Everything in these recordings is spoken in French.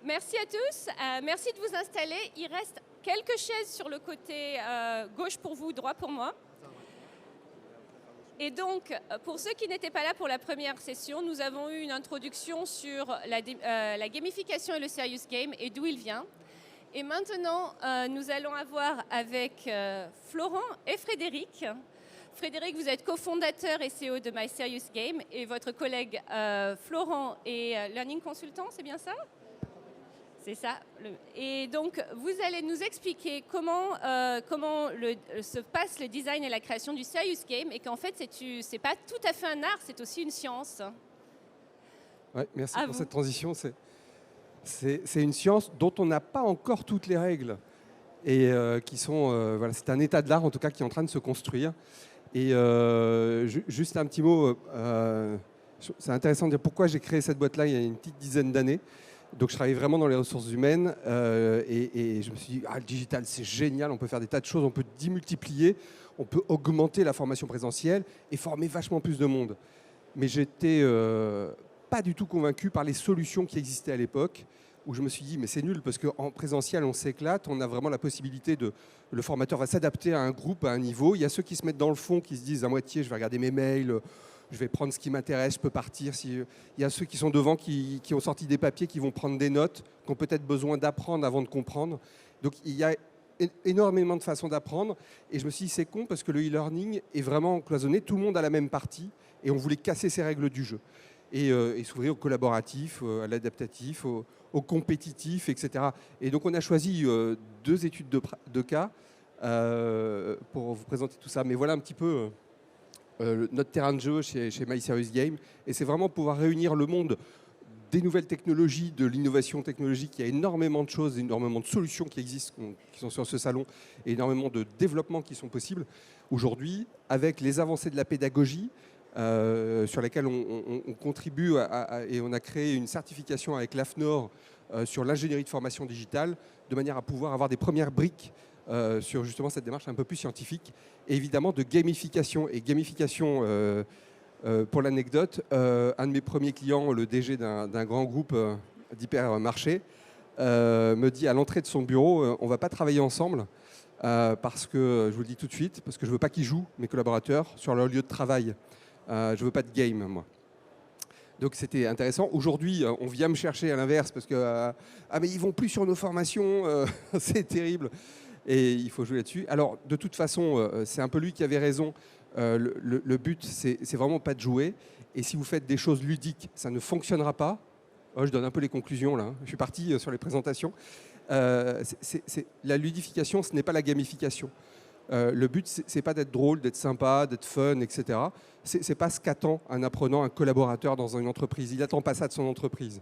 Merci à tous. Merci de vous installer. Il reste quelques chaises sur le côté gauche pour vous, droit pour moi. Et donc, pour ceux qui n'étaient pas là pour la première session, nous avons eu une introduction sur la gamification et le serious game et d'où il vient. Et maintenant, nous allons avoir avec Florent et Frédéric. Frédéric, vous êtes cofondateur et CEO de My Serious Game et votre collègue Florent est Learning Consultant, c'est bien ça ? C'est ça. Et donc, vous allez nous expliquer comment se passe le design et la création du Serious Game et qu'en fait, c'est pas tout à fait un art, c'est aussi une science. Ouais, merci pour cette transition. C'est une science dont on n'a pas encore toutes les règles et qui sont, voilà, c'est un état de l'art en tout cas qui est en train de se construire. Et juste un petit mot, c'est intéressant de dire pourquoi j'ai créé cette boîte-là il y a une petite dizaine d'années. Donc je travaillais vraiment dans les ressources humaines et je me suis dit, le digital c'est génial, on peut faire des tas de choses, on peut démultiplier, on peut augmenter la formation présentielle et former vachement plus de monde. Mais j'étais pas du tout convaincu par les solutions qui existaient à l'époque, où je me suis dit, mais c'est nul, parce qu'en présentiel, on s'éclate, on a vraiment la possibilité le formateur va s'adapter à un groupe, à un niveau. Il y a ceux qui se mettent dans le fond, qui se disent à moitié, je vais regarder mes mails, je vais prendre ce qui m'intéresse, je peux partir. Il y a ceux qui sont devant, qui ont sorti des papiers, qui vont prendre des notes, qui ont peut-être besoin d'apprendre avant de comprendre. Donc il y a énormément de façons d'apprendre. Et je me suis dit, c'est con, parce que le e-learning est vraiment cloisonné, tout le monde a la même partie, et on voulait casser ces règles du jeu. Et s'ouvrir au collaboratif, à l'adaptatif, au compétitif, etc. Et donc on a choisi 2 études de cas pour vous présenter tout ça. Mais voilà un petit peu notre terrain de jeu chez My Serious Game. Et c'est vraiment pouvoir réunir le monde des nouvelles technologies, de l'innovation technologique. Il y a énormément de choses, énormément de solutions qui existent, qui sont sur ce salon, et énormément de développements qui sont possibles aujourd'hui, avec les avancées de la pédagogie, sur laquelle on contribue et on a créé une certification avec l'AFNOR sur l'ingénierie de formation digitale, de manière à pouvoir avoir des premières briques sur justement cette démarche un peu plus scientifique, et évidemment de gamification. Et gamification, pour l'anecdote, un de mes premiers clients, le DG d'un grand groupe d'hypermarché, me dit à l'entrée de son bureau, on ne va pas travailler ensemble, parce que, je vous le dis tout de suite, parce que je ne veux pas qu'ils jouent, mes collaborateurs, sur leur lieu de travail. Je ne veux pas de game, moi. Donc c'était intéressant. Aujourd'hui, on vient me chercher à l'inverse parce que mais ils vont plus sur nos formations, c'est terrible. Et il faut jouer là-dessus. Alors de toute façon, c'est un peu lui qui avait raison. Le but, c'est vraiment pas de jouer. Et si vous faites des choses ludiques, ça ne fonctionnera pas. Oh, je donne un peu les conclusions là. Je suis parti sur les présentations. La ludification, ce n'est pas la gamification. Le but, c'est pas d'être drôle, d'être sympa, d'être fun, etc. C'est pas ce qu'attend un apprenant, un collaborateur dans une entreprise. Il n'attend pas ça de son entreprise.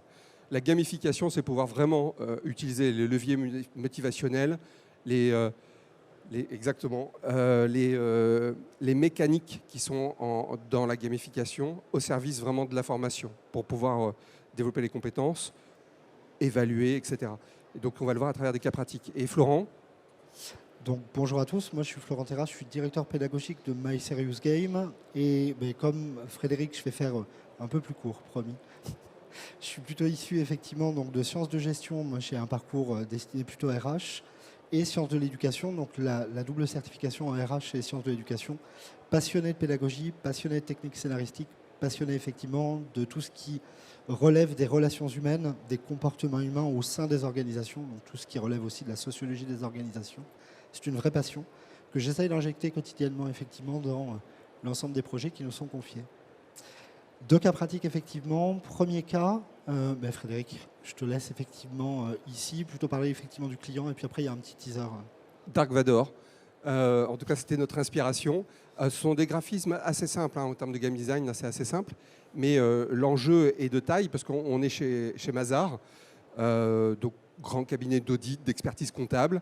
La gamification, c'est pouvoir vraiment utiliser les leviers motivationnels, exactement, les mécaniques qui sont dans la gamification au service vraiment de la formation pour pouvoir développer les compétences, évaluer, etc. Et donc, on va le voir à travers des cas pratiques. Et Florent ? Donc, bonjour à tous, moi je suis Florent Terras, je suis directeur pédagogique de My Serious Game et comme Frédéric, je vais faire un peu plus court, promis. Je suis plutôt issu effectivement donc, de sciences de gestion, moi j'ai un parcours destiné plutôt à RH et sciences de l'éducation, donc la double certification en RH et sciences de l'éducation. Passionné de pédagogie, passionné de techniques scénaristiques, passionné effectivement de tout ce qui relève des relations humaines, des comportements humains au sein des organisations, donc tout ce qui relève aussi de la sociologie des organisations. C'est une vraie passion que j'essaye d'injecter quotidiennement effectivement dans l'ensemble des projets qui nous sont confiés. 2 cas pratiques effectivement. Premier cas, Frédéric, je te laisse effectivement ici plutôt parler effectivement du client et puis après il y a un petit teaser. Dark Vador. En tout cas, c'était notre inspiration. Ce sont des graphismes assez simples, en termes de game design, c'est assez simple. Mais l'enjeu est de taille parce qu'on est chez Mazars, donc grand cabinet d'audit, d'expertise comptable.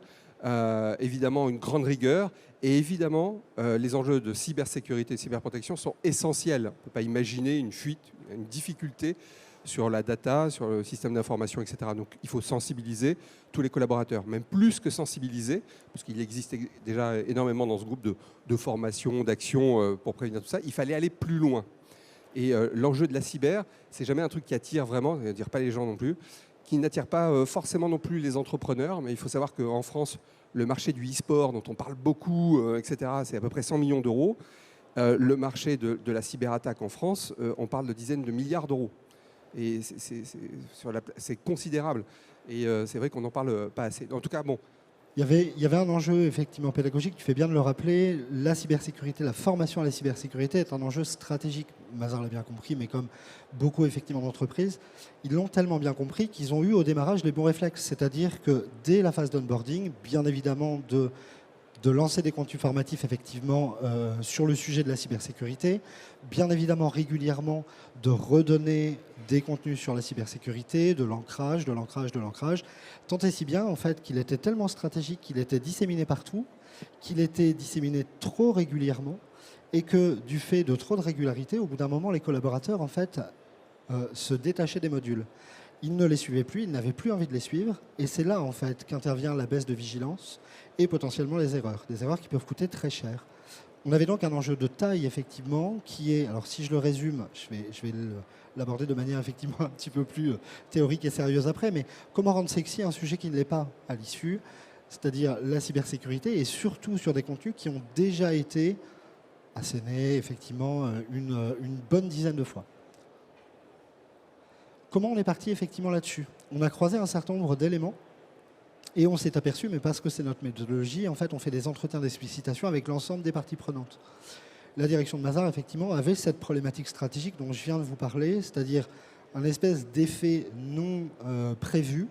Évidemment une grande rigueur et évidemment les enjeux de cybersécurité et cyberprotection sont essentiels. On ne peut pas imaginer une fuite, une difficulté sur la data, sur le système d'information, etc. Donc il faut sensibiliser tous les collaborateurs, même plus que sensibiliser, parce qu'il existe déjà énormément dans ce groupe de formation, d'action pour prévenir tout ça. Il fallait aller plus loin. Et l'enjeu de la cyber, c'est jamais un truc qui attire vraiment, c'est-à-dire pas les gens non plus. qui n'attire pas forcément non plus les entrepreneurs, mais il faut savoir qu'en France, le marché du e-sport, dont on parle beaucoup, etc., c'est à peu près 100 millions d'euros. Le marché de la cyberattaque en France, on parle de dizaines de milliards d'euros. Et c'est considérable. Et c'est vrai qu'on n'en parle pas assez. En tout cas, bon. Il y avait un enjeu effectivement pédagogique, tu fais bien de le rappeler, la cybersécurité, la formation à la cybersécurité est un enjeu stratégique. Mazars l'a bien compris, mais comme beaucoup effectivement d'entreprises, ils l'ont tellement bien compris qu'ils ont eu au démarrage les bons réflexes. C'est-à-dire que dès la phase d'onboarding, bien évidemment de lancer des contenus formatifs effectivement sur le sujet de la cybersécurité, bien évidemment régulièrement de redonner des contenus sur la cybersécurité, de l'ancrage, tant et si bien en fait qu'il était tellement stratégique, qu'il était disséminé partout, qu'il était disséminé trop régulièrement et que du fait de trop de régularité, au bout d'un moment, les collaborateurs en fait se détachaient des modules. Ils ne les suivaient plus, ils n'avaient plus envie de les suivre et c'est là en fait qu'intervient la baisse de vigilance et potentiellement les erreurs, des erreurs qui peuvent coûter très cher. On avait donc un enjeu de taille effectivement qui est, alors si je le résume, je vais l'aborder de manière effectivement un petit peu plus théorique et sérieuse après, mais comment rendre sexy un sujet qui ne l'est pas à l'issue, c'est-à-dire la cybersécurité et surtout sur des contenus qui ont déjà été assénés effectivement une bonne dizaine de fois. Comment on est parti effectivement là-dessus? On a croisé un certain nombre d'éléments et on s'est aperçu, mais parce que c'est notre méthodologie, en fait, on fait des entretiens d'explicitation avec l'ensemble des parties prenantes. La direction de Mazars, effectivement, avait cette problématique stratégique dont je viens de vous parler, c'est-à-dire un espèce d'effet non prévu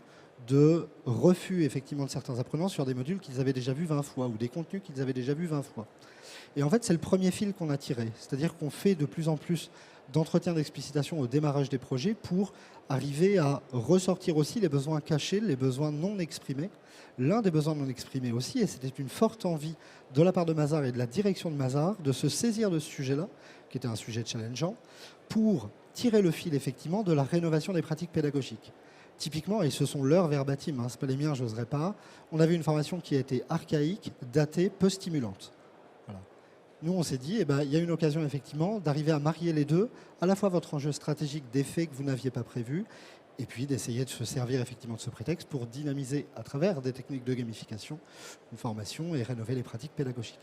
de refus, effectivement, de certains apprenants sur des modules qu'ils avaient déjà vus 20 fois ou des contenus qu'ils avaient déjà vus 20 fois. Et en fait, c'est le premier fil qu'on a tiré, c'est-à-dire qu'on fait de plus en plus d'entretiens d'explicitation au démarrage des projets pour arriver à ressortir aussi les besoins cachés, les besoins non exprimés. L'un des besoins non exprimés aussi, et c'était une forte envie de la part de Mazars et de la direction de Mazars de se saisir de ce sujet-là, qui était un sujet challengeant, pour tirer le fil effectivement de la rénovation des pratiques pédagogiques. Typiquement, et ce sont leurs verbatim, ce n'est pas les miens, je n'oserais pas, on avait une formation qui a été archaïque, datée, peu stimulante. Voilà. Nous, on s'est dit, il y a une occasion effectivement d'arriver à marier les deux, à la fois votre enjeu stratégique d'effets que vous n'aviez pas prévus, et puis d'essayer de se servir effectivement de ce prétexte pour dynamiser à travers des techniques de gamification une formation et rénover les pratiques pédagogiques.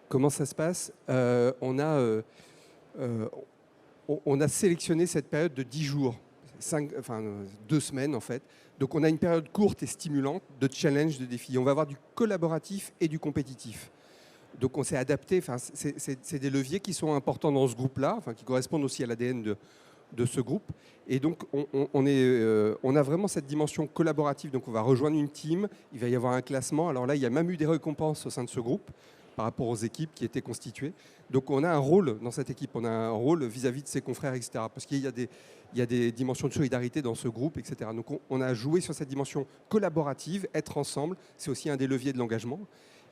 Comment ça se passe? On a sélectionné cette période de 10 jours, 2 semaines en fait. Donc on a une période courte et stimulante de challenge, de défi. On va avoir du collaboratif et du compétitif. Donc on s'est adapté, c'est des leviers qui sont importants dans ce groupe-là, qui correspondent aussi à l'ADN de ce groupe. Et donc on a vraiment cette dimension collaborative, donc on va rejoindre une team, il va y avoir un classement. Alors là, il y a même eu des récompenses au sein de ce groupe par rapport aux équipes qui étaient constituées. Donc on a un rôle dans cette équipe, on a un rôle vis-à-vis de ses confrères, etc. Parce qu'il y a des dimensions de solidarité dans ce groupe, etc. Donc on a joué sur cette dimension collaborative, être ensemble, c'est aussi un des leviers de l'engagement.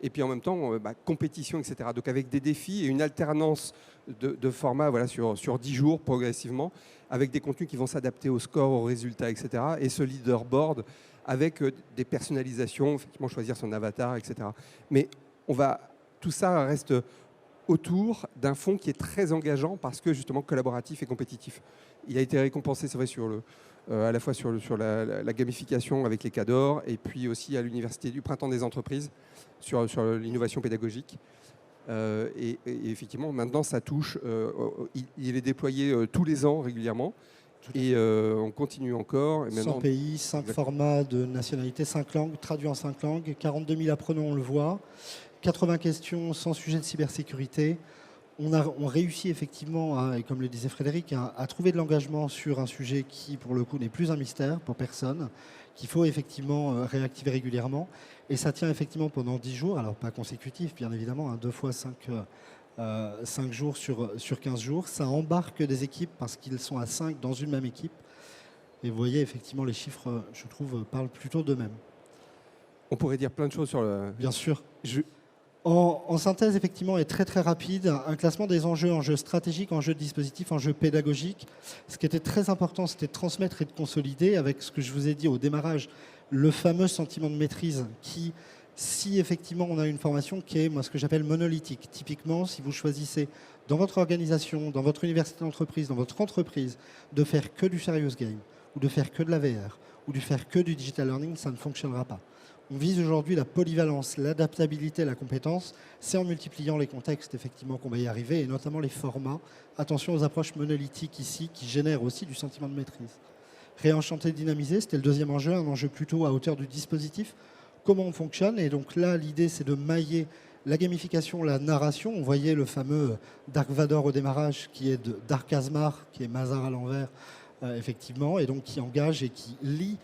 Et puis en même temps, compétition, etc. Donc avec des défis et une alternance de formats sur 10 jours progressivement, avec des contenus qui vont s'adapter au score, aux résultats, etc. Et ce leaderboard avec des personnalisations, effectivement choisir son avatar, etc. Mais tout ça reste autour d'un fond qui est très engageant parce que justement collaboratif et compétitif. Il a été récompensé, c'est vrai, à la fois sur la gamification avec les Cadors et puis aussi à l'Université du Printemps des Entreprises sur l'innovation pédagogique. Et effectivement, maintenant, ça touche. Il est déployé tous les ans régulièrement. Et on continue encore. Et 100 pays, 5 formats de nationalité, 5 langues, traduits en 5 langues, 42 000 apprenants, on le voit. 80 questions sans sujet de cybersécurité. On réussit effectivement, et comme le disait Frédéric, à trouver de l'engagement sur un sujet qui, pour le coup, n'est plus un mystère pour personne, qu'il faut effectivement réactiver régulièrement. Et ça tient effectivement pendant 10 jours, alors pas consécutifs, bien évidemment, 2 fois 5 jours sur 15 jours. Ça embarque des équipes parce qu'ils sont à 5 dans une même équipe. Et vous voyez, effectivement, les chiffres, je trouve, parlent plutôt d'eux-mêmes. On pourrait dire plein de choses sur le... Bien sûr. En synthèse, effectivement, et très très rapide, un classement des enjeux stratégiques, enjeux de dispositifs, enjeux pédagogiques. Ce qui était très important, c'était de transmettre et de consolider, avec ce que je vous ai dit au démarrage, le fameux sentiment de maîtrise qui, si effectivement on a une formation qui est, moi, ce que j'appelle monolithique. Typiquement, si vous choisissez dans votre organisation, dans votre université d'entreprise, dans votre entreprise, de faire que du serious game, ou de faire que de la VR, ou de faire que du digital learning, ça ne fonctionnera pas. On vise aujourd'hui la polyvalence, l'adaptabilité, la compétence. C'est en multipliant les contextes, effectivement, qu'on va y arriver, et notamment les formats. Attention aux approches monolithiques ici, qui génèrent aussi du sentiment de maîtrise. Réenchanter, dynamiser, c'était le deuxième enjeu, un enjeu plutôt à hauteur du dispositif. Comment on fonctionne? Et donc là, l'idée, c'est de mailler la gamification, la narration. On voyait le fameux Dark Vador au démarrage, qui est de Dark Asmar, qui est Mazar à l'envers, effectivement, et donc qui engage et qui lie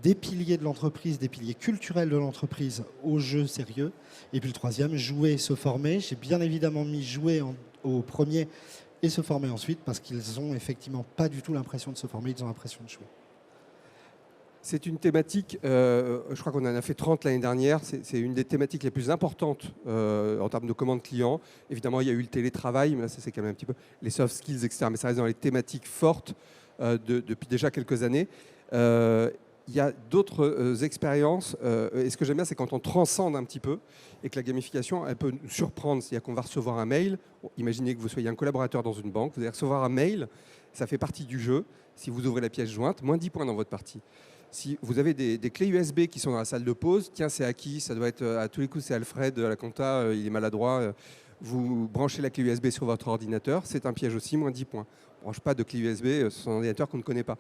des piliers de l'entreprise, des piliers culturels de l'entreprise au jeu sérieux. Et puis le troisième, jouer, se former. J'ai bien évidemment mis jouer au premier et se former ensuite, parce qu'ils n'ont effectivement pas du tout l'impression de se former, ils ont l'impression de jouer. C'est une thématique, je crois qu'on en a fait 30 l'année dernière, c'est une des thématiques les plus importantes en termes de commandes clients. Évidemment, il y a eu le télétravail, mais là, ça c'est quand même un petit peu les soft skills, etc. Mais ça reste dans les thématiques fortes depuis déjà quelques années. Il y a d'autres expériences, et ce que j'aime bien, c'est quand on transcende un petit peu, et que la gamification, elle peut nous surprendre. C'est-à-dire qu'on va recevoir un mail, imaginez que vous soyez un collaborateur dans une banque, vous allez recevoir un mail, ça fait partie du jeu. Si vous ouvrez la pièce jointe, moins 10 points dans votre partie. Si vous avez des clés USB qui sont dans la salle de pause, tiens, c'est à qui? Ça doit être à tous les coups, c'est Alfred à la compta, il est maladroit. Vous branchez la clé USB sur votre ordinateur, c'est un piège aussi, moins 10 points. On ne branche pas de clé USB sur un ordinateur qu'on ne connaît pas.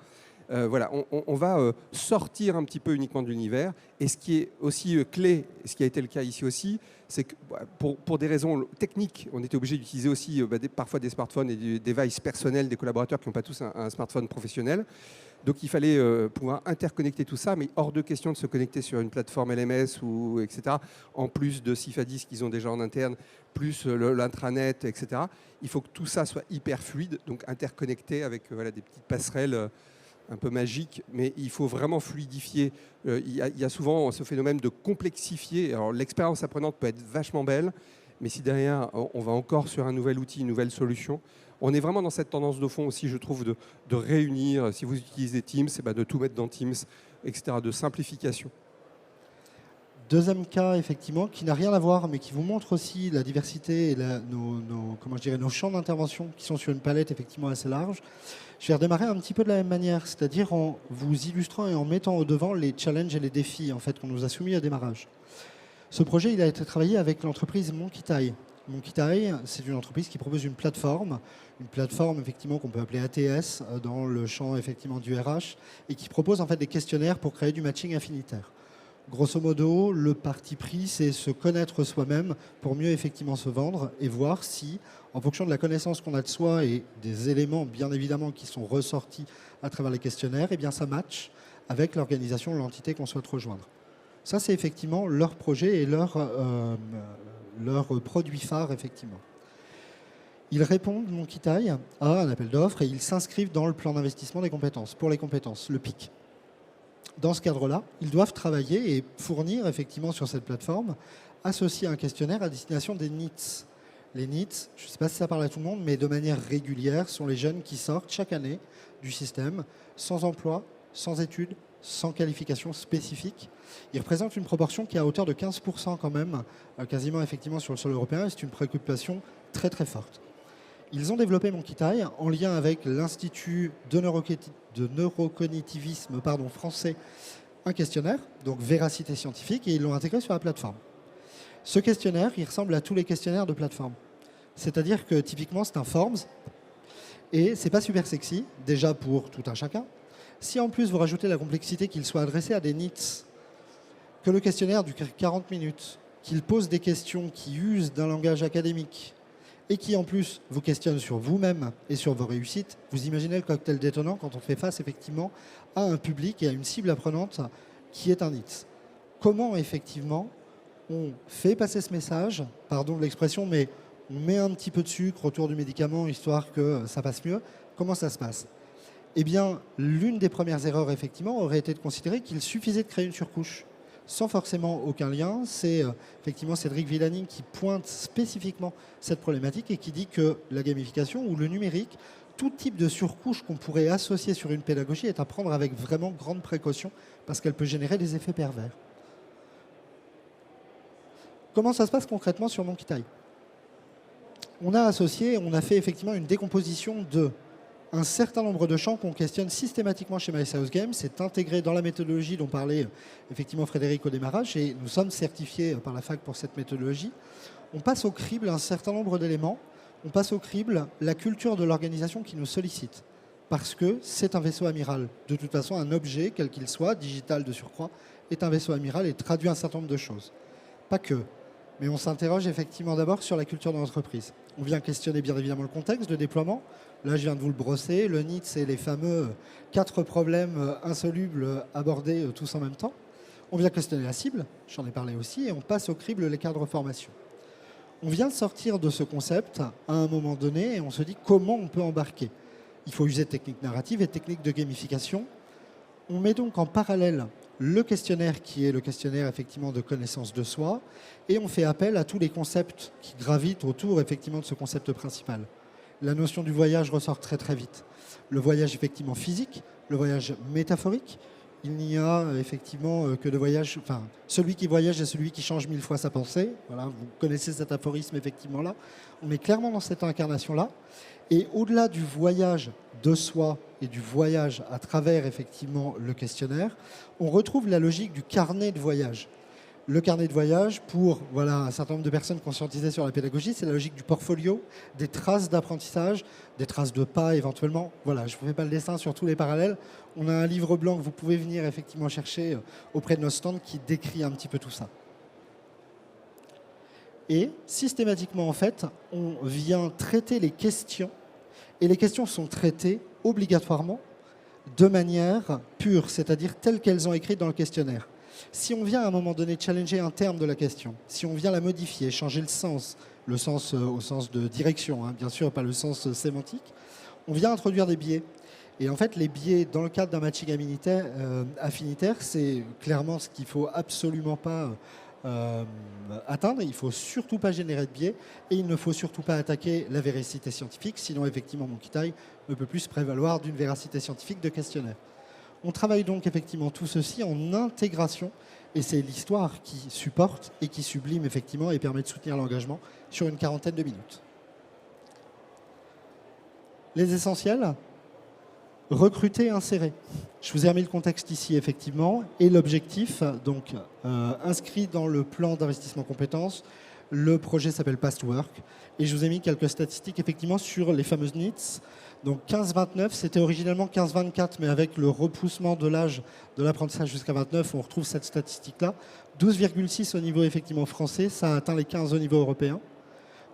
Voilà, on va sortir un petit peu uniquement de l'univers. Et ce qui est aussi clé, ce qui a été le cas ici aussi, c'est que pour des raisons techniques, on était obligé d'utiliser aussi parfois des smartphones et des devices personnels des collaborateurs qui n'ont pas tous un smartphone professionnel. Donc il fallait pouvoir interconnecter tout ça, mais hors de question de se connecter sur une plateforme LMS ou etc. En plus de Cifadis qu'ils ont déjà en interne, plus l'intranet, etc. Il faut que tout ça soit hyper fluide, donc interconnecté avec des petites passerelles un peu magiques, mais il faut vraiment fluidifier. Il y a souvent ce phénomène de complexifier. Alors l'expérience apprenante peut être vachement belle, mais si derrière on va encore sur un nouvel outil, une nouvelle solution, on est vraiment dans cette tendance de fond aussi, je trouve, de réunir, si vous utilisez Teams, de tout mettre dans Teams, etc., de simplification. Deuxième cas, effectivement, qui n'a rien à voir, mais qui vous montre aussi la diversité et nos champs d'intervention qui sont sur une palette effectivement assez large. Je vais redémarrer un petit peu de la même manière, c'est-à-dire en vous illustrant et en mettant au devant les challenges et les défis en fait, qu'on nous a soumis à démarrage. Ce projet, il a été travaillé avec l'entreprise Monkey-Tai. Monkey-Tai, c'est une entreprise qui propose une plateforme effectivement qu'on peut appeler ATS dans le champ effectivement du RH, et qui propose en fait des questionnaires pour créer du matching affinitaire. Grosso modo, le parti pris, c'est se connaître soi-même pour mieux effectivement se vendre et voir si, en fonction de la connaissance qu'on a de soi et des éléments bien évidemment qui sont ressortis à travers les questionnaires, eh bien ça match avec l'organisation, l'entité qu'on souhaite rejoindre. Ça, c'est effectivement leur projet et leur produit phare, effectivement. Ils répondent, Monkey-Tai, à un appel d'offres et ils s'inscrivent dans le plan d'investissement des compétences, pour les compétences, le PIC. Dans ce cadre-là, ils doivent travailler et fournir, effectivement, sur cette plateforme, associer un questionnaire à destination des NEETs. Les NEETs, je ne sais pas si ça parle à tout le monde, mais de manière régulière, sont les jeunes qui sortent chaque année du système, sans emploi, sans études, sans qualification spécifique. Ils représentent une proportion qui est à hauteur de 15% quand même, quasiment effectivement sur le sol européen, et c'est une préoccupation très très forte. Ils ont développé Monkey-Tai en lien avec l'Institut de neurocognitivisme français, un questionnaire, donc véracité scientifique, et ils l'ont intégré sur la plateforme. Ce questionnaire, il ressemble à tous les questionnaires de plateforme. C'est-à-dire que typiquement, c'est un Forms, et c'est pas super sexy, déjà pour tout un chacun. Si en plus vous rajoutez la complexité qu'il soit adressé à des NEETs, que le questionnaire dure 40 minutes, qu'il pose des questions qui usent d'un langage académique, et qui en plus vous questionne sur vous-même et sur vos réussites, vous imaginez le cocktail détonnant quand on fait face effectivement à un public et à une cible apprenante qui est un NEET. Comment effectivement on fait passer ce message, pardon de l'expression, mais on met un petit peu de sucre autour du médicament histoire que ça passe mieux. Comment ça se passe? Eh bien, l'une des premières erreurs effectivement aurait été de considérer qu'il suffisait de créer une surcouche sans forcément aucun lien. C'est effectivement Cédric Villani qui pointe spécifiquement cette problématique et qui dit que la gamification ou le numérique, tout type de surcouche qu'on pourrait associer sur une pédagogie est à prendre avec vraiment grande précaution parce qu'elle peut générer des effets pervers. Comment ça se passe concrètement sur Monkey-Tai? on a fait effectivement une décomposition de un certain nombre de champs qu'on questionne systématiquement chez My Serious Game. C'est intégré dans la méthodologie dont parlait effectivement Frédéric au démarrage, et nous sommes certifiés par la fac pour cette méthodologie. On passe au crible un certain nombre d'éléments. On passe au crible la culture de l'organisation qui nous sollicite, parce que c'est un vaisseau amiral. De toute façon, un objet, quel qu'il soit, digital de surcroît, est un vaisseau amiral et traduit un certain nombre de choses. Pas que. Mais on s'interroge effectivement d'abord sur la culture de l'entreprise. On vient questionner bien évidemment le contexte de déploiement. Là, je viens de vous le brosser. Le NEET, c'est les fameux 4 problèmes insolubles abordés tous en même temps. On vient questionner la cible, j'en ai parlé aussi, et on passe au crible les cadres de formation. On vient de sortir de ce concept à un moment donné et on se dit comment on peut embarquer. Il faut user de techniques narratives et de techniques de gamification. On met donc en parallèle le questionnaire qui est le questionnaire effectivement de connaissance de soi, et on fait appel à tous les concepts qui gravitent autour effectivement de ce concept principal. La notion du voyage ressort très très vite. Le voyage effectivement physique, le voyage métaphorique. Il n'y a effectivement que de voyage, enfin celui qui voyage est celui qui change 1000 fois sa pensée. Voilà, vous connaissez cet aphorisme effectivement là. On est clairement dans cette incarnation là. Et au-delà du voyage de soi et du voyage à travers effectivement le questionnaire, on retrouve la logique du carnet de voyage. Le carnet de voyage, pour un certain nombre de personnes conscientisées sur la pédagogie, c'est la logique du portfolio, des traces d'apprentissage, des traces de pas éventuellement. Voilà, je ne vous fais pas le dessin sur tous les parallèles. On a un livre blanc que vous pouvez venir effectivement chercher auprès de nos stands qui décrit un petit peu tout ça. Et systématiquement, en fait, on vient traiter les questions, et les questions sont traitées obligatoirement de manière pure, c'est-à-dire telles qu'elles ont écrites dans le questionnaire. Si on vient à un moment donné challenger un terme de la question, si on vient la modifier, changer le sens au sens de direction, hein, bien sûr, pas le sens sémantique, on vient introduire des biais. Et en fait, les biais, dans le cadre d'un matching affinitaire, c'est clairement ce qu'il ne faut absolument pas atteindre. Il ne faut surtout pas générer de biais et il ne faut surtout pas attaquer la véracité scientifique, sinon effectivement mon Kitai ne peut plus se prévaloir d'une véracité scientifique de questionnaire. On travaille donc effectivement tout ceci en intégration et c'est l'histoire qui supporte et qui sublime effectivement et permet de soutenir l'engagement sur une quarantaine de minutes. Les essentiels, recruter, insérer. Je vous ai remis le contexte ici effectivement et l'objectif, donc inscrit dans le plan d'investissement compétences, le projet s'appelle Past Work et je vous ai mis quelques statistiques effectivement sur les fameuses NEETs. Donc 15-29, c'était originellement 15-24, mais avec le repoussement de l'âge de l'apprentissage jusqu'à 29, on retrouve cette statistique-là. 12,6 au niveau effectivement français, ça a atteint les 15 au niveau européen.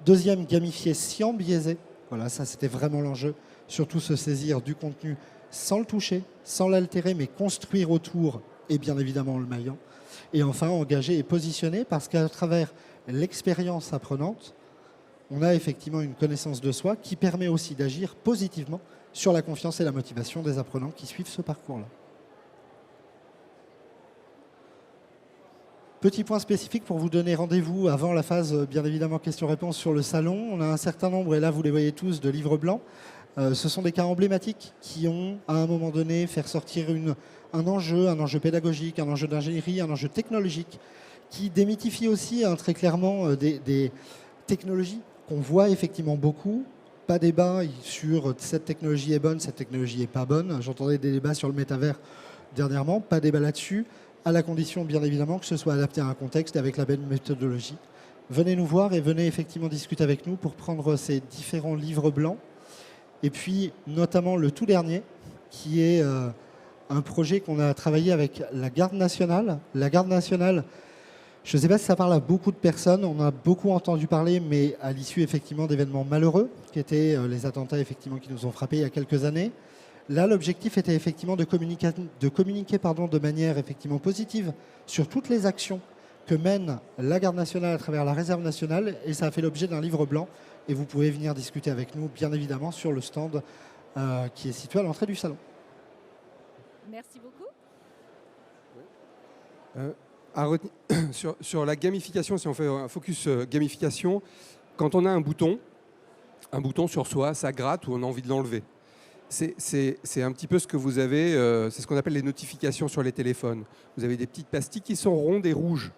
Deuxième, gamifié sans biaisé. Voilà, ça c'était vraiment l'enjeu. Surtout se saisir du contenu sans le toucher, sans l'altérer, mais construire autour et bien évidemment en le maillant. Et enfin, engagé et positionné parce qu'à travers l'expérience apprenante, on a effectivement une connaissance de soi qui permet aussi d'agir positivement sur la confiance et la motivation des apprenants qui suivent ce parcours-là. Petit point spécifique pour vous donner rendez-vous avant la phase, bien évidemment, questions-réponses sur le salon. On a un certain nombre, et là vous les voyez tous, de livres blancs. Ce sont des cas emblématiques qui ont, à un moment donné, fait ressortir un enjeu pédagogique, un enjeu d'ingénierie, un enjeu technologique, qui démythifie aussi très clairement des technologies qu'on voit effectivement beaucoup. Pas débat sur cette technologie est bonne, cette technologie n'est pas bonne. J'entendais des débats sur le métavers dernièrement, pas débat là-dessus, à la condition bien évidemment que ce soit adapté à un contexte et avec la bonne méthodologie. Venez nous voir et venez effectivement discuter avec nous pour prendre ces différents livres blancs. Et puis notamment le tout dernier, qui est un projet qu'on a travaillé avec la Garde nationale. La Garde nationale, je ne sais pas si ça parle à beaucoup de personnes, on a beaucoup entendu parler, mais à l'issue effectivement d'événements malheureux, qui étaient les attentats effectivement qui nous ont frappés il y a quelques années. Là, l'objectif était effectivement de communiquer de manière effectivement positive sur toutes les actions que mène la Garde nationale à travers la Réserve nationale, et ça a fait l'objet d'un livre blanc. Et vous pouvez venir discuter avec nous, bien évidemment, sur le stand qui est situé à l'entrée du salon. Merci beaucoup. Sur la gamification, si on fait un focus gamification, quand on a un bouton sur soi, ça gratte ou on a envie de l'enlever. C'est un petit peu ce que vous avez, c'est ce qu'on appelle les notifications sur les téléphones. Vous avez des petites pastilles qui sont rondes et rouges.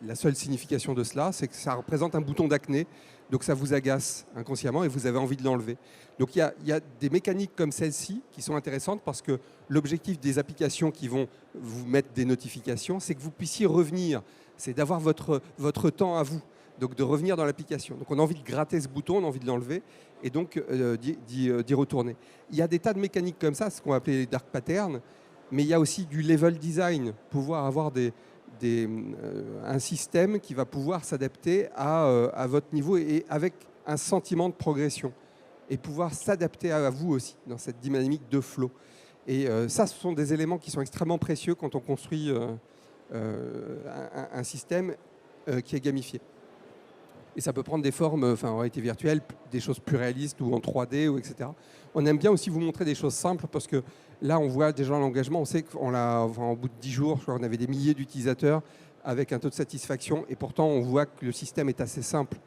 La seule signification de cela, c'est que ça représente un bouton d'acné, donc ça vous agace inconsciemment et vous avez envie de l'enlever. Donc il y a des mécaniques comme celle-ci qui sont intéressantes parce que l'objectif des applications qui vont vous mettre des notifications, c'est que vous puissiez revenir, c'est d'avoir votre temps à vous, donc de revenir dans l'application. Donc on a envie de gratter ce bouton, on a envie de l'enlever et donc d'y retourner. Il y a des tas de mécaniques comme ça, ce qu'on va appeler les dark patterns, mais il y a aussi du level design, pouvoir avoir un système qui va pouvoir s'adapter à votre niveau et avec un sentiment de progression et pouvoir s'adapter à vous aussi dans cette dynamique de flow. Et ça, ce sont des éléments qui sont extrêmement précieux quand on construit un système qui est gamifié. Et ça peut prendre des formes en réalité virtuelle, des choses plus réalistes ou en 3D, ou etc. On aime bien aussi vous montrer des choses simples parce que là, on voit déjà l'engagement. On sait qu'en bout de 10 jours, je crois qu'on avait des milliers d'utilisateurs avec un taux de satisfaction. Et pourtant, on voit que le système est assez simple.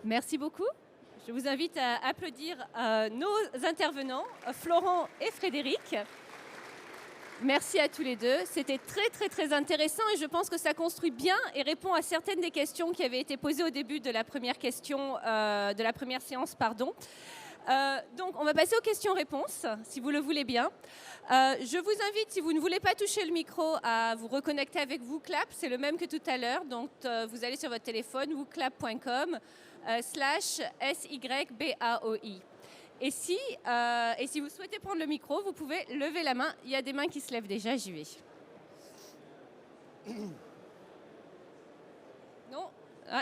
Merci beaucoup. Je vous invite à applaudir nos intervenants, Florent et Frédéric. Merci à tous les deux. C'était très, très, très intéressant et je pense que ça construit bien et répond à certaines des questions qui avaient été posées au début de la première séance. Donc, on va passer aux questions-réponses, si vous le voulez bien. Je vous invite, si vous ne voulez pas toucher le micro, à vous reconnecter avec WooClap. C'est le même que tout à l'heure. Donc, vous allez sur votre téléphone, wooclap.com /SYBAOI. Et si vous souhaitez prendre le micro, vous pouvez lever la main. Il y a des mains qui se lèvent déjà, j'y vais. Non,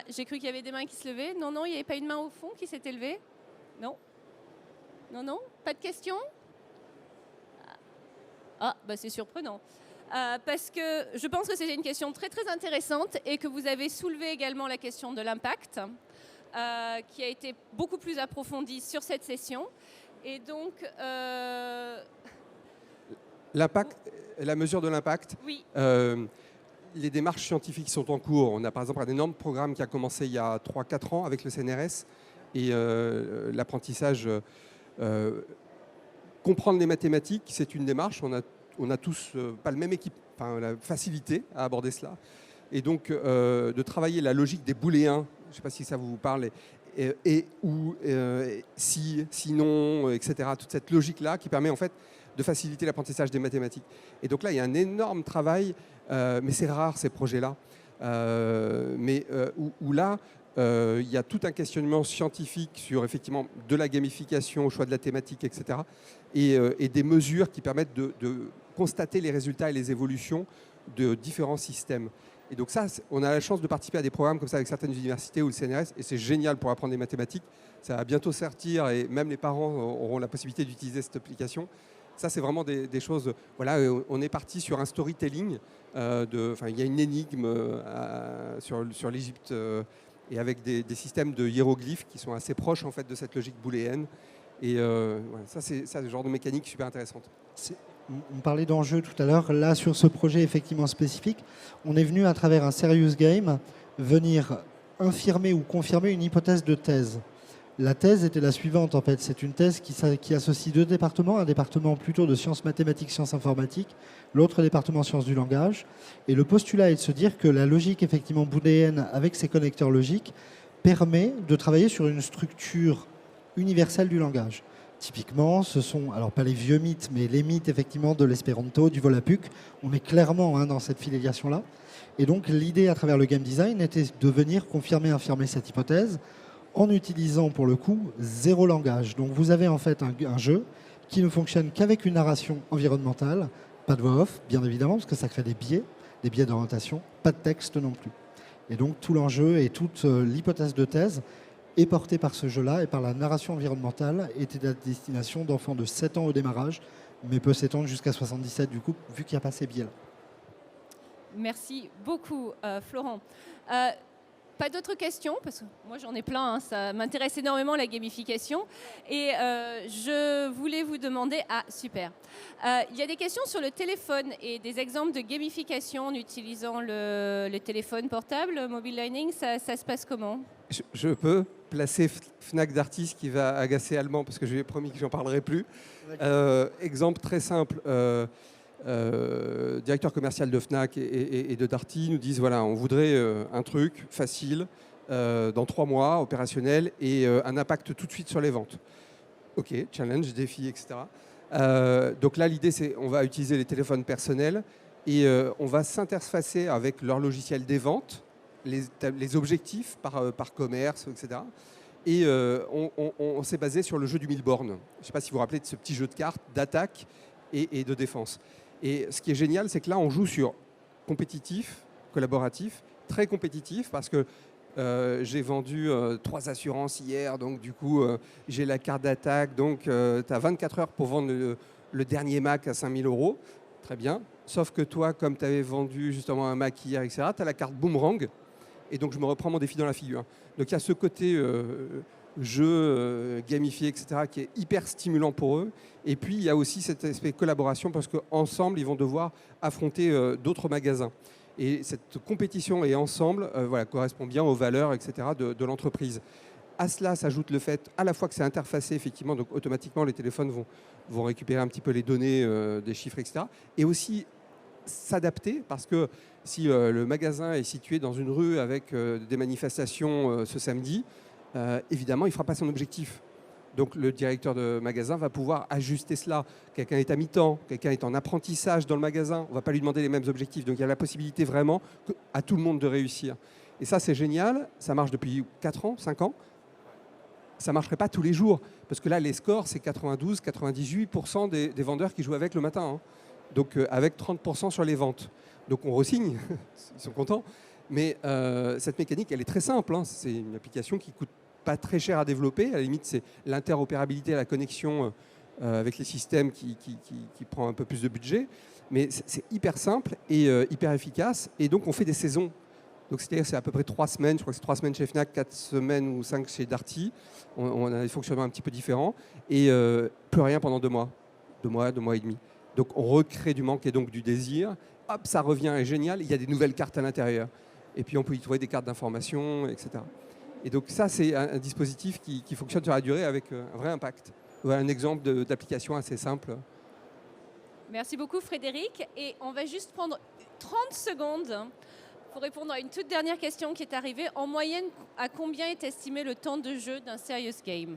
j'ai cru qu'il y avait des mains qui se levaient. Non, il n'y avait pas une main au fond qui s'était levée. Non, pas de questions. C'est surprenant. Parce que je pense que c'était une question très, très intéressante et que vous avez soulevé également la question de l'impact. Qui a été beaucoup plus approfondie sur cette session. Et donc... L'impact, la mesure de l'impact, oui. Les démarches scientifiques sont en cours. On a par exemple un énorme programme qui a commencé il y a 3-4 ans avec le CNRS. Et l'apprentissage, comprendre les mathématiques, c'est une démarche. On a tous pas le même la facilité à aborder cela. Et donc, de travailler la logique des booléens, je ne sais pas si ça vous parle, si, sinon, etc. Toute cette logique-là qui permet en fait de faciliter l'apprentissage des mathématiques. Et donc là, il y a un énorme travail, mais c'est rare ces projets-là, où là, il y a tout un questionnement scientifique sur effectivement de la gamification, au choix de la thématique, etc. Et des mesures qui permettent de constater les résultats et les évolutions de différents systèmes. Et donc ça, on a la chance de participer à des programmes comme ça avec certaines universités ou le CNRS, et c'est génial pour apprendre des mathématiques. Ça va bientôt sortir et même les parents auront la possibilité d'utiliser cette application. Ça, c'est vraiment des choses... Voilà, on est parti sur un storytelling. Il y a une énigme sur l'Égypte et avec des systèmes de hiéroglyphes qui sont assez proches en fait, de cette logique booléenne. Et ça, c'est le genre de mécanique super intéressante. On parlait d'enjeux tout à l'heure. Là, sur ce projet effectivement spécifique, on est venu à travers un serious game venir infirmer ou confirmer une hypothèse de thèse. La thèse était la suivante en fait. C'est une thèse qui associe deux départements, un département plutôt de sciences mathématiques, sciences informatiques, l'autre département sciences du langage. Et le postulat est de se dire que la logique effectivement booléenne avec ses connecteurs logiques permet de travailler sur une structure universelle du langage. Typiquement, ce sont, alors pas les vieux mythes, mais les mythes effectivement de l'espéranto, du volapük. On est clairement dans cette filiation-là. Et donc l'idée à travers le game design était de venir confirmer, infirmer cette hypothèse en utilisant pour le coup zéro langage. Donc vous avez en fait un jeu qui ne fonctionne qu'avec une narration environnementale, pas de voix off, bien évidemment, parce que ça crée des biais d'orientation, pas de texte non plus. Et donc tout l'enjeu et toute l'hypothèse de thèse est porté par ce jeu-là et par la narration environnementale, était à destination d'enfants de 7 ans au démarrage, mais peut s'étendre jusqu'à 77 du coup, vu qu'il n'y a pas ces biais-là. Merci beaucoup, Florent. Pas d'autres questions, parce que moi j'en ai plein, ça m'intéresse énormément la gamification. Et je voulais vous demander... Ah, super. Il y a des questions sur le téléphone et des exemples de gamification en utilisant le téléphone portable, mobile learning, ça se passe comment ? Je peux placer Fnac Darty qui va agacer Allemand, parce que je lui ai promis que j'en parlerai plus. Exemple très simple. directeur commercial de Fnac et de Darty nous disent voilà, on voudrait un truc facile, dans 3 mois, opérationnel, et un impact tout de suite sur les ventes. OK, challenge, défi, etc. Donc là, l'idée, c'est on va utiliser les téléphones personnels et on va s'interfacer avec leur logiciel des ventes, les objectifs par commerce, etc. Et on s'est basé sur le jeu du 1000 bornes. Je ne sais pas si vous vous rappelez de ce petit jeu de cartes d'attaque et de défense. Et ce qui est génial, c'est que là, on joue sur compétitif, collaboratif, très compétitif, parce que j'ai vendu 3 assurances hier, donc du coup, j'ai la carte d'attaque, donc tu as 24 heures pour vendre le dernier Mac à 5 000 €. Très bien. Sauf que toi, comme tu avais vendu justement un Mac hier, etc., tu as la carte boomerang. Et donc, je me reprends mon défi dans la figure. Donc, il y a ce côté jeu gamifié, etc., qui est hyper stimulant pour eux. Et puis, il y a aussi cet aspect collaboration parce qu'ensemble, ils vont devoir affronter d'autres magasins. Et cette compétition et ensemble voilà, correspond bien aux valeurs, etc., de l'entreprise. À cela s'ajoute le fait à la fois que c'est interfacé, effectivement, donc automatiquement, les téléphones vont récupérer un petit peu les données des chiffres, etc. Et aussi s'adapter parce que si le magasin est situé dans une rue avec des manifestations ce samedi, évidemment, il ne fera pas son objectif. Donc le directeur de magasin va pouvoir ajuster cela. Quelqu'un est à mi-temps, quelqu'un est en apprentissage dans le magasin, on ne va pas lui demander les mêmes objectifs. Donc il y a la possibilité vraiment à tout le monde de réussir. Et ça, c'est génial. Ça marche depuis 4 ans, 5 ans. Ça ne marcherait pas tous les jours. Parce que là, les scores, c'est 92-98% des vendeurs qui jouent avec le matin. Hein. Donc avec 30% sur les ventes. Donc on re-signe, ils sont contents. Mais cette mécanique, elle est très simple. Hein. C'est une application qui coûte pas très cher à développer. À la limite, c'est l'interopérabilité, la connexion avec les systèmes qui prend un peu plus de budget. Mais c'est hyper simple et hyper efficace. Et donc, on fait des saisons. Donc, c'est-à-dire c'est à peu près 3 semaines. Je crois que c'est 3 semaines chez Fnac, 4 semaines ou 5 chez Darty. On a des fonctionnements un petit peu différents. Et plus rien pendant 2 mois. 2 mois, 2 mois et demi. Donc, on recrée du manque et donc du désir. Hop, ça revient, est génial. Il y a des nouvelles cartes à l'intérieur. Et puis, on peut y trouver des cartes d'information, etc. Et donc ça, c'est un dispositif qui fonctionne sur la durée avec un vrai impact. Voilà un exemple d'application assez simple. Merci beaucoup Frédéric. Et on va juste prendre 30 secondes pour répondre à une toute dernière question qui est arrivée. En moyenne, à combien est estimé le temps de jeu d'un serious game?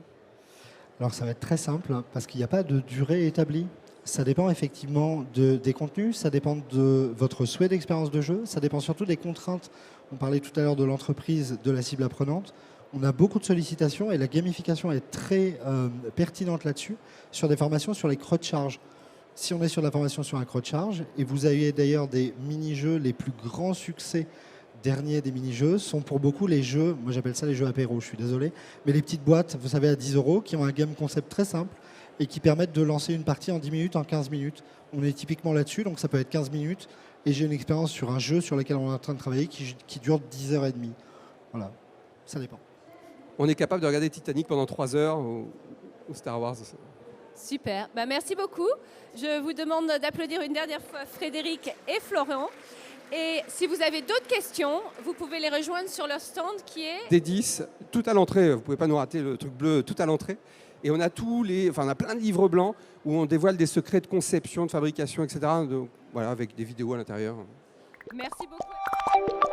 Alors ça va être très simple parce qu'il n'y a pas de durée établie. Ça dépend effectivement des contenus, ça dépend de votre souhait d'expérience de jeu, ça dépend surtout des contraintes. On parlait tout à l'heure de l'entreprise, de la cible apprenante. On a beaucoup de sollicitations et la gamification est très pertinente là-dessus, sur des formations sur les creux de charge. Si on est sur la formation sur un creux de charge, et vous avez d'ailleurs des mini-jeux, les plus grands succès derniers des mini-jeux sont pour beaucoup les jeux, moi j'appelle ça les jeux apéro, je suis désolé, mais les petites boîtes, vous savez, à 10 €, qui ont un game concept très simple et qui permettent de lancer une partie en 10 minutes, en 15 minutes. On est typiquement là-dessus, donc ça peut être 15 minutes. Et j'ai une expérience sur un jeu sur lequel on est en train de travailler qui dure 10h30. Voilà, ça dépend. On est capable de regarder Titanic pendant 3 heures ou Star Wars. Super, merci beaucoup. Je vous demande d'applaudir une dernière fois Frédéric et Florent. Et si vous avez d'autres questions, vous pouvez les rejoindre sur leur stand qui est... D10, tout à l'entrée, vous ne pouvez pas nous rater le truc bleu, tout à l'entrée. Et on a on a plein de livres blancs où on dévoile des secrets de conception, de fabrication, etc. Donc, voilà, avec des vidéos à l'intérieur. Merci beaucoup.